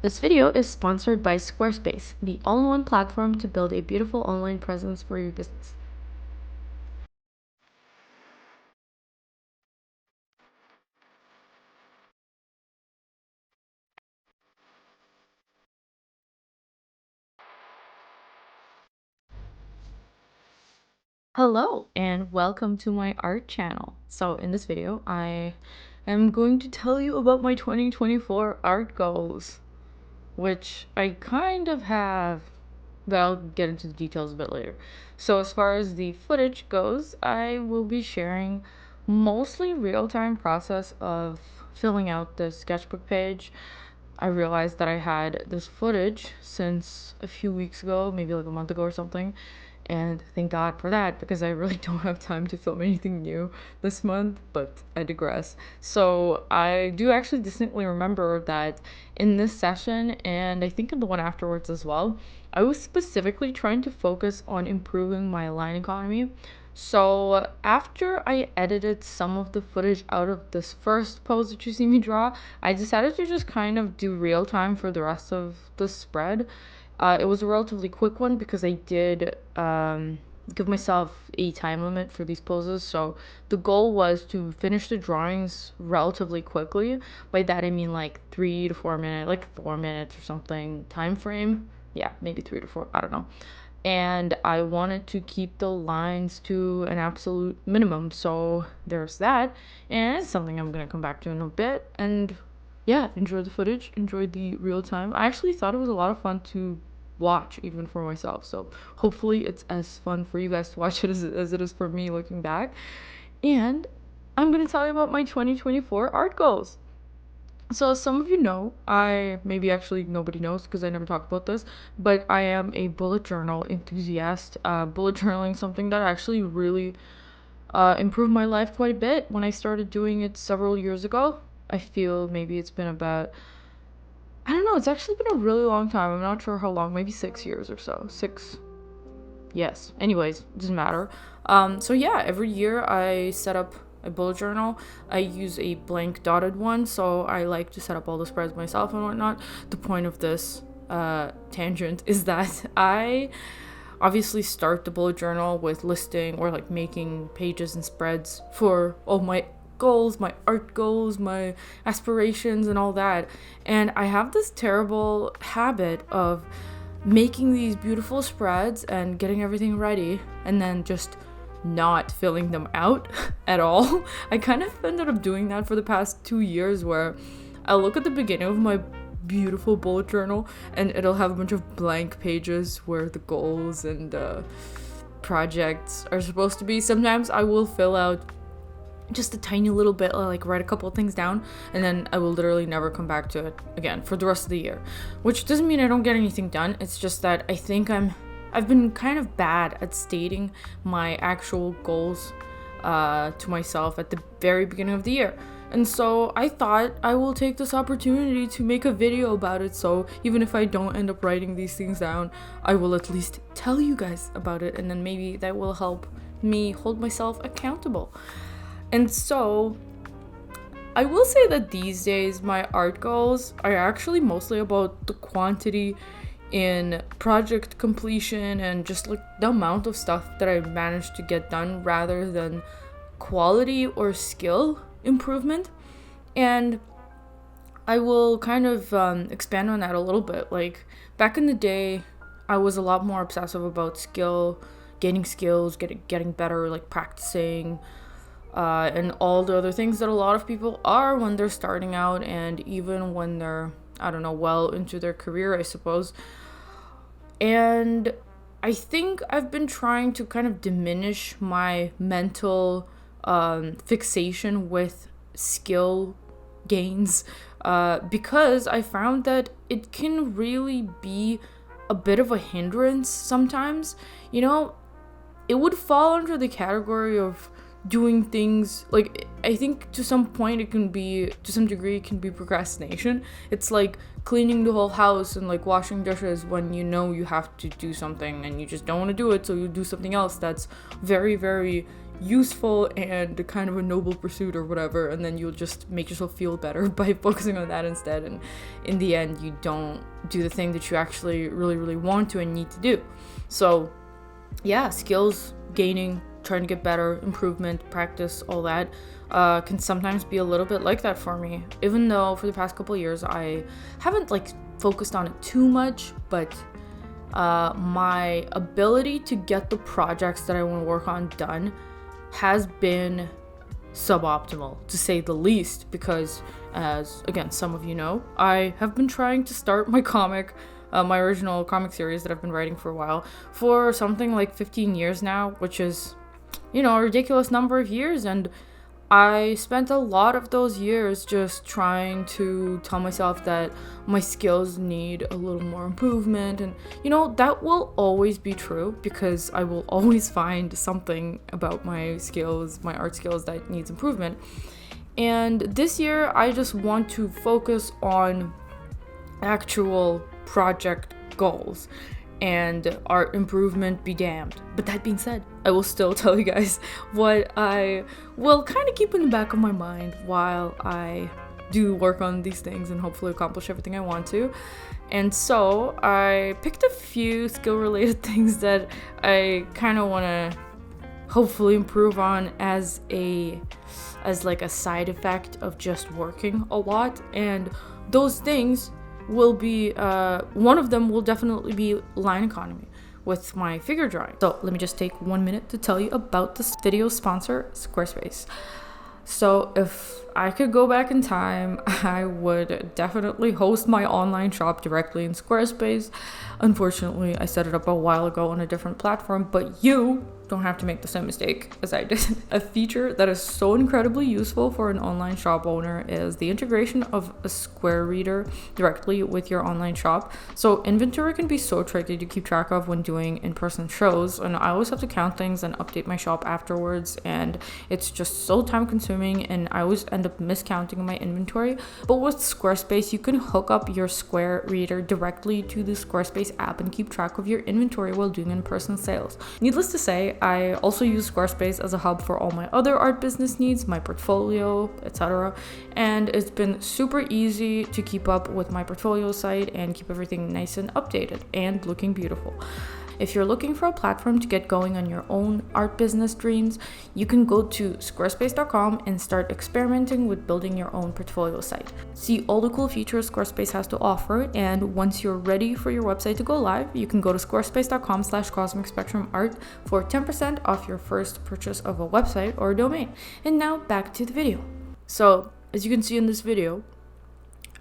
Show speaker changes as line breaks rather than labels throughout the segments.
This video is sponsored by Squarespace, the all-in-one platform to build a beautiful online presence for your business. Hello and welcome to my art channel. So in this video, I am going to tell you about my 2024 art goals, which I kind of have, but I'll get into the details a bit later. So as far as the footage goes, I will be sharing mostly real-time process of filling out the sketchbook page. I realized that I had this footage since a few weeks ago, maybe like a month ago or something, and thank God for that because I really don't have time to film anything new this month, but I digress. So I do actually distinctly remember that in this session, and I think in the one afterwards as well, I was specifically trying to focus on improving my line economy. So after I edited some of the footage out of this first pose that you see me draw, I decided to just kind of do real time for the rest of the spread. It was a relatively quick one because I did give myself a time limit for these poses. So the goal was to finish the drawings relatively quickly. By that I mean like 3 to 4 minutes, like 4 minutes or something time frame. Yeah, maybe 3 to 4, I don't know. And I wanted to keep the lines to an absolute minimum. So there's that. And it's something I'm going to come back to in a bit. And yeah, enjoy the footage, enjoy the real time. I actually thought it was a lot of fun to watch, even for myself. So hopefully it's as fun for you guys to watch it as it is for me looking back. And I'm going to tell you about my 2024 art goals. So as some of you know, maybe actually nobody knows because I never talk about this, but I am a bullet journal enthusiast. Bullet journaling is something that actually really improved my life quite a bit when I started doing it several years ago. I feel maybe it's been about, I don't know, it's actually been a really long time. I'm not sure how long, maybe 6 years or so. Yes. Anyways, doesn't matter. So yeah, every year I set up a bullet journal. I use a blank dotted one, so I like to set up all the spreads myself and whatnot. The point of this tangent is that I obviously start the bullet journal with listing or like making pages and spreads for all my goals, my art goals, my aspirations and all that. And I have this terrible habit of making these beautiful spreads and getting everything ready and then just not filling them out at all. I kind of ended up doing that for the past 2 years where I'll look at the beginning of my beautiful bullet journal and it'll have a bunch of blank pages where the goals and projects are supposed to be. Sometimes I will fill out just a tiny little bit, like write a couple of things down, and then I will literally never come back to it again for the rest of the year, which doesn't mean I don't get anything done. It's just that I think I've been kind of bad at stating my actual goals to myself at the very beginning of the year. And so I thought I will take this opportunity to make a video about it, so even if I don't end up writing these things down, I will at least tell you guys about it, and then maybe that will help me hold myself accountable. And so I will say that these days my art goals are actually mostly about the quantity in project completion and just like the amount of stuff that I managed to get done rather than quality or skill improvement. And I will kind of expand on that a little bit. Like back in the day, I was a lot more obsessive about gaining skills, getting better, like practicing, and all the other things that a lot of people are when they're starting out and even when they're, I don't know, well into their career, I suppose. And I think I've been trying to kind of diminish my mental fixation with skill gains because I found that it can really be a bit of a hindrance sometimes. You know, it would fall under the category of doing things like, I think to some point it can be, to some degree it can be procrastination. It's like cleaning the whole house and like washing dishes when you know you have to do something and you just don't want to do it, so you do something else that's very, very useful and kind of a noble pursuit or whatever, and then you'll just make yourself feel better by focusing on that instead, and in the end you don't do the thing that you actually really want to and need to do. So yeah, skills gaining, trying to get better, improvement, practice, all that can sometimes be a little bit like that for me, even though for the past couple of years I haven't like focused on it too much, but my ability to get the projects that I want to work on done has been suboptimal, to say the least, because as again some of you know, I have been trying to start my my original comic series that I've been writing for a while, for something like 15 years now, which is, you know, a ridiculous number of years, and I spent a lot of those years just trying to tell myself that my skills need a little more improvement, and you know, that will always be true because I will always find something about my skills, my art skills, that needs improvement. And this year I just want to focus on actual project goals, and art improvement be damned. But that being said, I will still tell you guys what I will kind of keep in the back of my mind while I do work on these things and hopefully accomplish everything I want to. And so I picked a few skill related things that I kind of want to hopefully improve on as like a side effect of just working a lot. And those things will be one of them will definitely be line economy with my figure drawing. So let me just take 1 minute to tell you about this video sponsor, Squarespace. So if I could go back in time, I would definitely host my online shop directly in Squarespace. Unfortunately, I set it up a while ago on a different platform, but you don't have to make the same mistake as I did. A feature that is so incredibly useful for an online shop owner is the integration of a Square Reader directly with your online shop. So inventory can be so tricky to keep track of when doing in-person shows, and I always have to count things and update my shop afterwards, and it's just so time consuming, and I always end up miscounting my inventory. But with Squarespace, you can hook up your Square Reader directly to the Squarespace app and keep track of your inventory while doing in-person sales. Needless to say, I also use Squarespace as a hub for all my other art business needs, my portfolio, etc. And it's been super easy to keep up with my portfolio site and keep everything nice and updated and looking beautiful. If you're looking for a platform to get going on your own art business dreams, you can go to squarespace.com and start experimenting with building your own portfolio site. See all the cool features Squarespace has to offer, and once you're ready for your website to go live, you can go to squarespace.com/cosmicspectrumart for 10% off your first purchase of a website or a domain. And now back to the video. So as you can see in this video,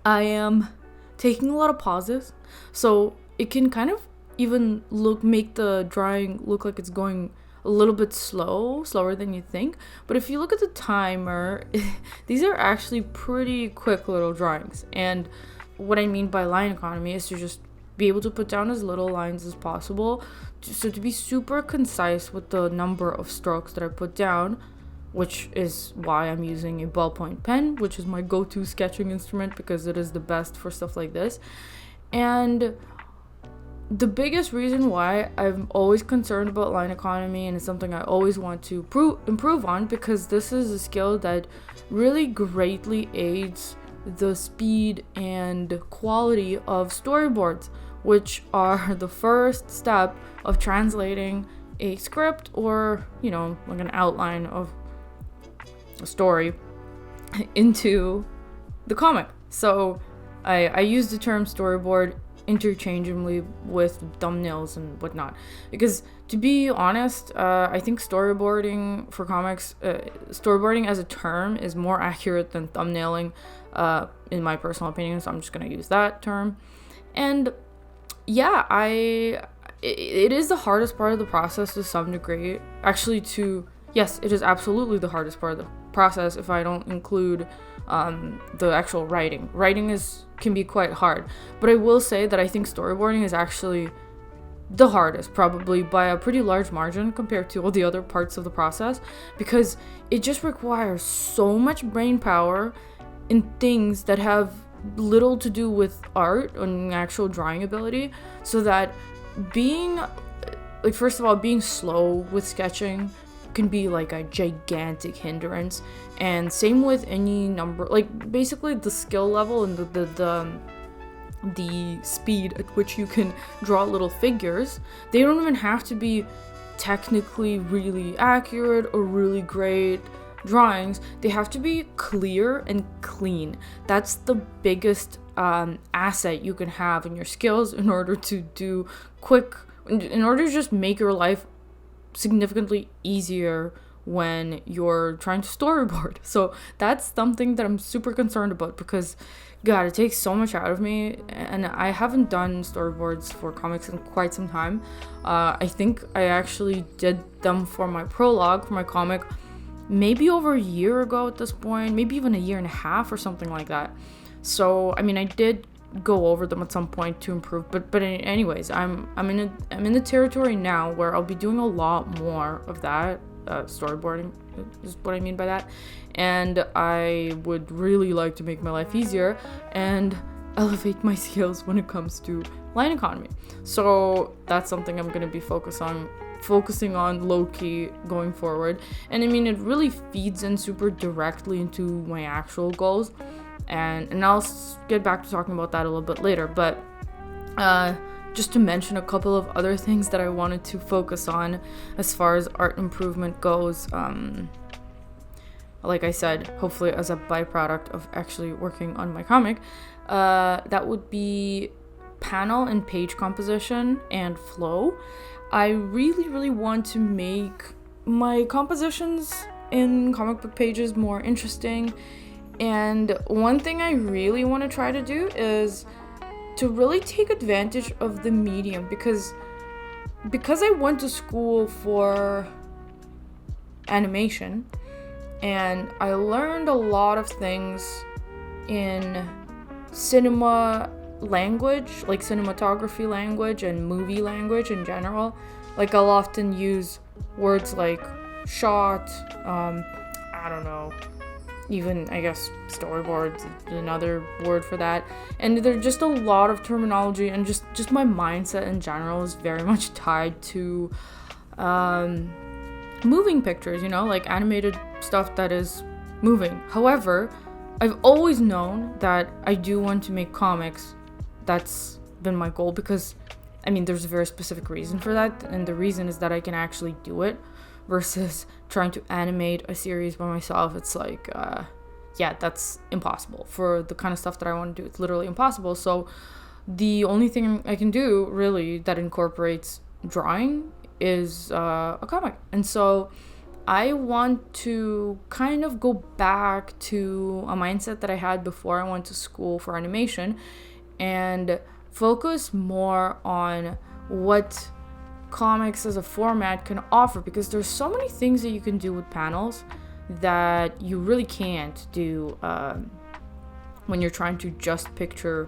I am taking a lot of pauses, so it can kind of even make the drawing look like it's going a little bit slower than you think. But if you look at the timer, these are actually pretty quick little drawings. And what I mean by line economy is to just be able to put down as little lines as possible, so to be super concise with the number of strokes that I put down, which is why I'm using a ballpoint pen, which is my go-to sketching instrument because it is the best for stuff like this. And the biggest reason why I'm always concerned about line economy, and it's something I always want to improve on, because this is a skill that really greatly aids the speed and quality of storyboards, which are the first step of translating a script or, you know, like an outline of a story into the comic. So I use the term storyboard interchangeably with thumbnails and whatnot, because to be honest, I think storyboarding for comics, storyboarding as a term is more accurate than thumbnailing, in my personal opinion, so I'm just going to use that term. And yeah, it is the hardest part of the process to some degree. Actually, yes, it is absolutely the hardest part of the process if I don't include the actual writing. Writing can be quite hard, but I will say that I think storyboarding is actually the hardest, probably by a pretty large margin compared to all the other parts of the process, because it just requires so much brain power in things that have little to do with art and actual drawing ability, so that being slow with sketching can be like a gigantic hindrance. And same with any number, like basically the skill level and the speed at which you can draw little figures. They don't even have to be technically really accurate or really great drawings. They have to be clear and clean. That's the biggest asset you can have in your skills in order to in order to just make your life significantly easier when you're trying to storyboard. So that's something that I'm super concerned about, because God, it takes so much out of me, and I haven't done storyboards for comics in quite some time. I think I actually did them for my prologue for my comic maybe over a year ago at this point, maybe even a year and a half or something like that. So I mean, I did go over them at some point to improve, but anyways, I'm in the territory now where I'll be doing a lot more of that. Storyboarding is what I mean by that, and I would really like to make my life easier and elevate my skills when it comes to line economy. So that's something I'm going to be focusing on low-key going forward. And I mean, it really feeds in super directly into my actual goals, and I'll get back to talking about that a little bit later. But just to mention a couple of other things that I wanted to focus on as far as art improvement goes. Like I said, hopefully as a byproduct of actually working on my comic, that would be panel and page composition and flow. I really want to make my compositions in comic book pages more interesting. And one thing I really want to try to do is to really take advantage of the medium, because I went to school for animation and I learned a lot of things in cinema language, like cinematography language and movie language in general. Like I'll often use words like shot, I don't know, even I guess storyboards, another word for that. And there's just a lot of terminology, and just my mindset in general is very much tied to moving pictures, like animated stuff that is moving. However, I've always known that I do want to make comics. That's been my goal, because I mean, there's a very specific reason for that, and the reason is that I can actually do it versus trying to animate a series by myself. It's like, that's impossible. For the kind of stuff that I want to do, it's literally impossible. So the only thing I can do really that incorporates drawing is a comic. And so I want to kind of go back to a mindset that I had before I went to school for animation and focus more on what comics as a format can offer, because there's so many things that you can do with panels that you really can't do when you're trying to just picture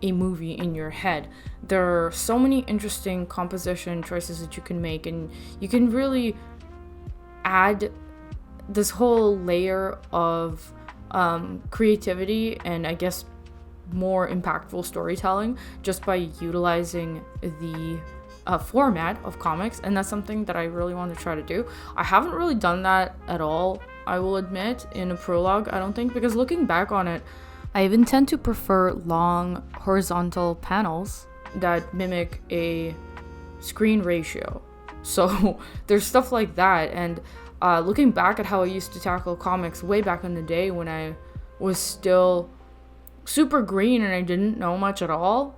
a movie in your head. There are so many interesting composition choices that you can make, and you can really add this whole layer of creativity and I guess more impactful storytelling just by utilizing the format of comics. And that's something that I really want to try to do. I haven't really done that at all, I will admit, in a prologue, I don't think, because looking back on it, I even tend to prefer long horizontal panels that mimic a screen ratio. So there's stuff like that. And looking back at how I used to tackle comics way back in the day when I was still super green and I didn't know much at all.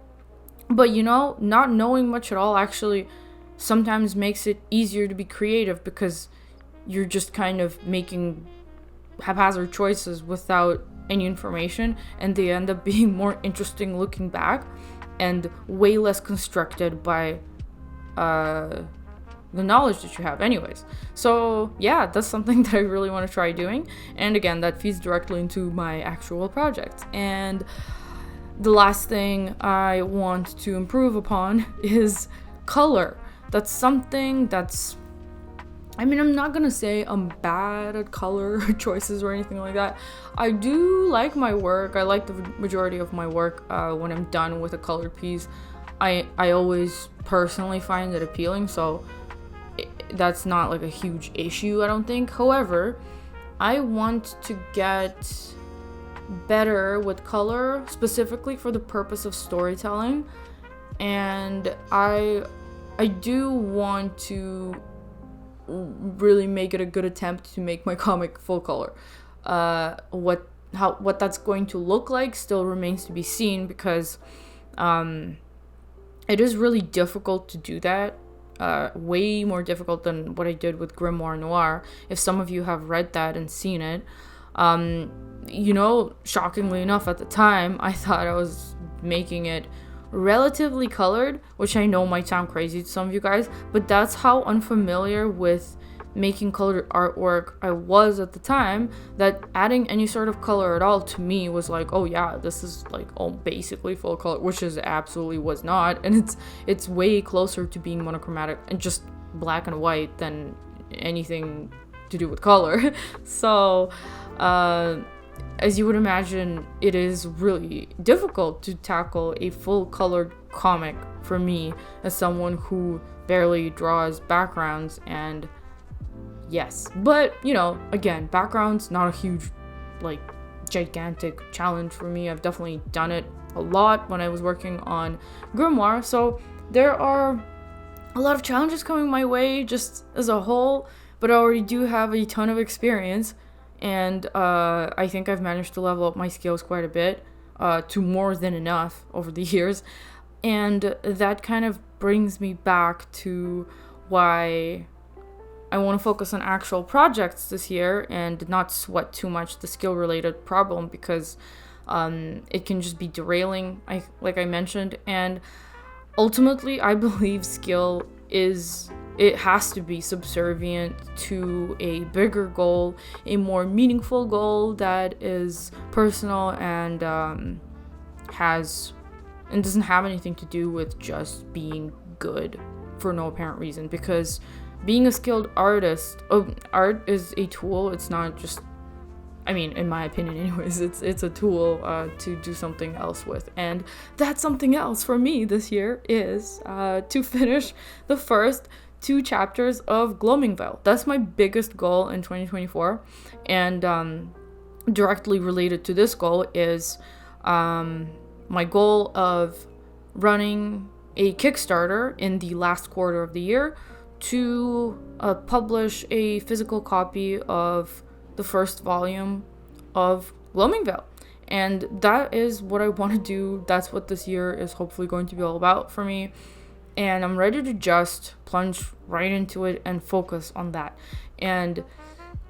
But not knowing much at all actually sometimes makes it easier to be creative, because you're just kind of making haphazard choices without any information, and they end up being more interesting looking back and way less constructed by the knowledge that you have anyways. So yeah, that's something that I really want to try doing, and again, that feeds directly into my actual project. And the last thing I want to improve upon is color. That's something that's, I mean, I'm not gonna say I'm bad at color choices or anything like that. I do like my work. I like the majority of my work when I'm done with a colored piece. I always personally find it appealing. So that's not like a huge issue, I don't think. However, I want to get better with color, specifically for the purpose of storytelling, and I do want to really make it a good attempt to make my comic full color. What that's going to look like still remains to be seen, because it is really difficult to do that. Way more difficult than what I did with Grimoire Noir. If some of you have read that and seen it, shockingly enough, at the time, I thought I was making it relatively colored, which I know might sound crazy to some of you guys, but that's how unfamiliar with making colored artwork I was at the time, that adding any sort of color at all to me was like, oh yeah, this is like basically full color, which is absolutely was not, and it's way closer to being monochromatic and just black and white than anything to do with color. So as you would imagine, it is really difficult to tackle a full colored comic for me as someone who barely draws backgrounds. And yes, but again, backgrounds not a huge, like, gigantic challenge for me. I've definitely done it a lot when I was working on Grimoire, so there are a lot of challenges coming my way just as a whole, but I already do have a ton of experience, and I think I've managed to level up my skills quite a bit, to more than enough over the years, and that kind of brings me back to why I want to focus on actual projects this year and not sweat too much the skill-related problem, because it can just be derailing, like I mentioned. And ultimately, I believe skill it has to be subservient to a bigger goal, a more meaningful goal that is personal and doesn't have anything to do with just being good for no apparent reason. Because being a skilled artist, art is a tool. It's not just, in my opinion anyways, it's a tool to do something else with. And that something else for me this year is to finish the first 2 chapters of Gloaming Veil. That's my biggest goal in 2024. And directly related to this goal is my goal of running a Kickstarter in the last quarter of the year to publish a physical copy of the first volume of Gloaming Veil. And that is what I want to do. That's what this year is hopefully going to be all about for me. And I'm ready to just plunge right into it and focus on that. And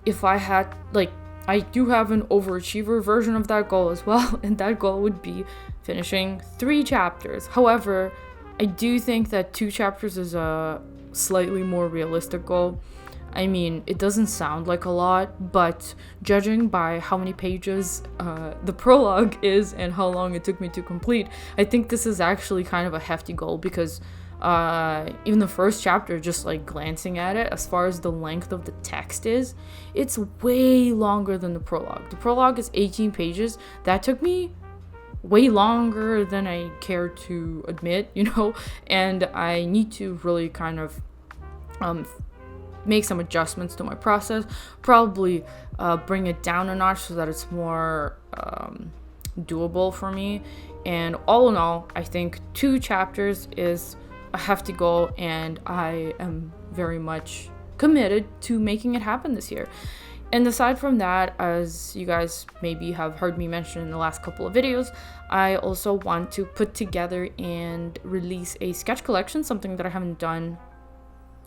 if I had, I do have an overachiever version of that goal as well, and that goal would be finishing 3 chapters. However, I do think that 2 chapters is a slightly more realistic goal. It doesn't sound like a lot, but judging by how many pages the prologue is and how long it took me to complete, I think this is actually kind of a hefty goal, because even the first chapter, just like glancing at it, as far as the length of the text is, it's way longer than the prologue. The prologue is 18 pages. That took me way longer than I care to admit, and I need to really kind of make some adjustments to my process, probably bring it down a notch so that it's more doable for me. And all in all, I think 2 chapters is a hefty goal, and I am very much committed to making it happen this year. And aside from that, as you guys maybe have heard me mention in the last couple of videos, I also want to put together and release a sketch collection, something that I haven't done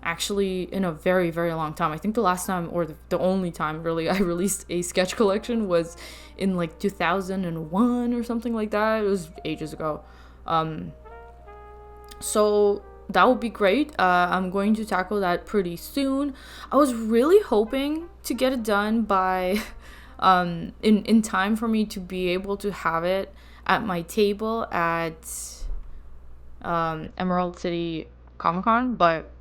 actually in a very, very long time. I think the last time, or the only time really, I released a sketch collection was in 2001 or something like that. It was ages ago. So that would be great. I'm going to tackle that pretty soon. I was really hoping to get it done by in time for me to be able to have it at my table at Emerald City Comic-Con, but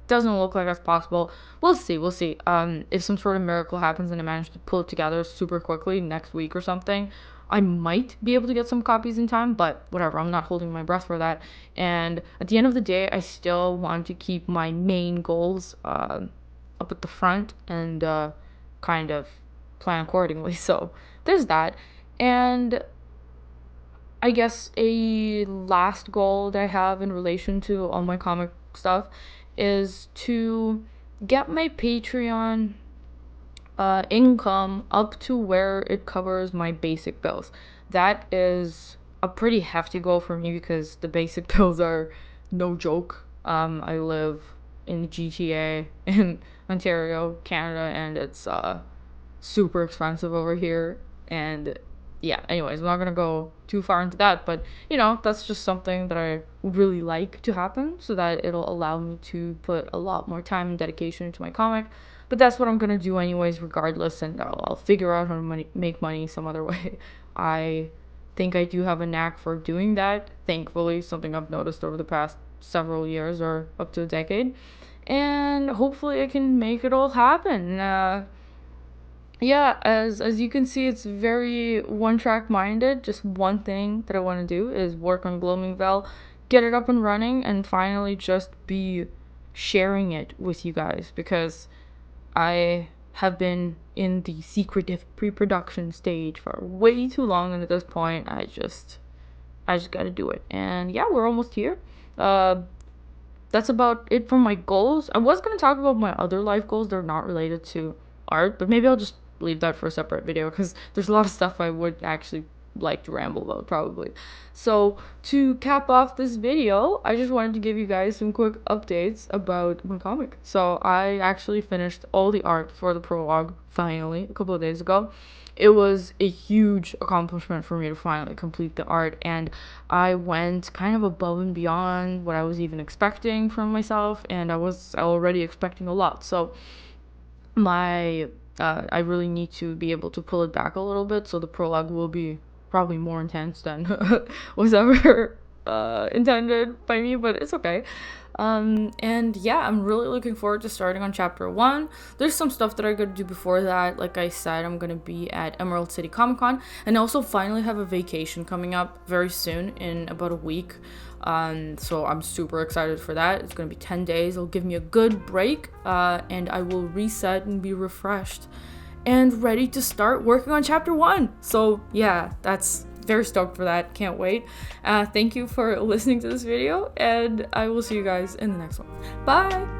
doesn't look like that's possible. We'll see. If some sort of miracle happens and I manage to pull it together super quickly next week or something, I might be able to get some copies in time, but whatever, I'm not holding my breath for that. And at the end of the day, I still want to keep my main goals up at the front and kind of plan accordingly. So there's that. And I guess a last goal that I have in relation to all my comic stuff is to get my Patreon income up to where it covers my basic bills. That is a pretty hefty goal for me because the basic bills are no joke. I live in GTA in Ontario, Canada, and it's super expensive over here. And yeah, anyways, I'm not gonna go too far into that, but that's just something that I really like to happen so that it'll allow me to put a lot more time and dedication into my comic. But that's what I'm gonna do anyways, regardless, and I'll figure out how to make money some other way. I think I do have a knack for doing that, thankfully, something I've noticed over the past several years or up to a decade. And hopefully I can make it all happen. Yeah, as you can see, it's very one track minded. Just one thing that I want to do is work on Gloaming Veil, get it up and running, and finally just be sharing it with you guys, because I have been in the secretive pre-production stage for way too long, and at this point I just gotta do it. And yeah, we're almost here. That's about it for my goals. I was going to talk about my other life goals. They're not related to art, but maybe I'll just leave that for a separate video because there's a lot of stuff I would actually like to ramble about probably. So to cap off this video, I just wanted to give you guys some quick updates about my comic. So I actually finished all the art for the prologue finally a couple of days ago. It was a huge accomplishment for me to finally complete the art, and I went kind of above and beyond what I was even expecting from myself, and I was already expecting a lot. So I really need to be able to pull it back a little bit, so the prologue will be probably more intense than was ever intended by me, but it's okay. And yeah, I'm really looking forward to starting on chapter 1. There's some stuff that I gotta do before that. Like I said, I'm gonna be at Emerald City Comic Con, and also finally have a vacation coming up very soon in about a week. So I'm super excited for that. It's gonna be 10 days. It'll give me a good break, and I will reset and be refreshed and ready to start working on chapter 1. So yeah, that's very stoked for that. Can't wait. Thank you for listening to this video, and I will see you guys in the next one. Bye.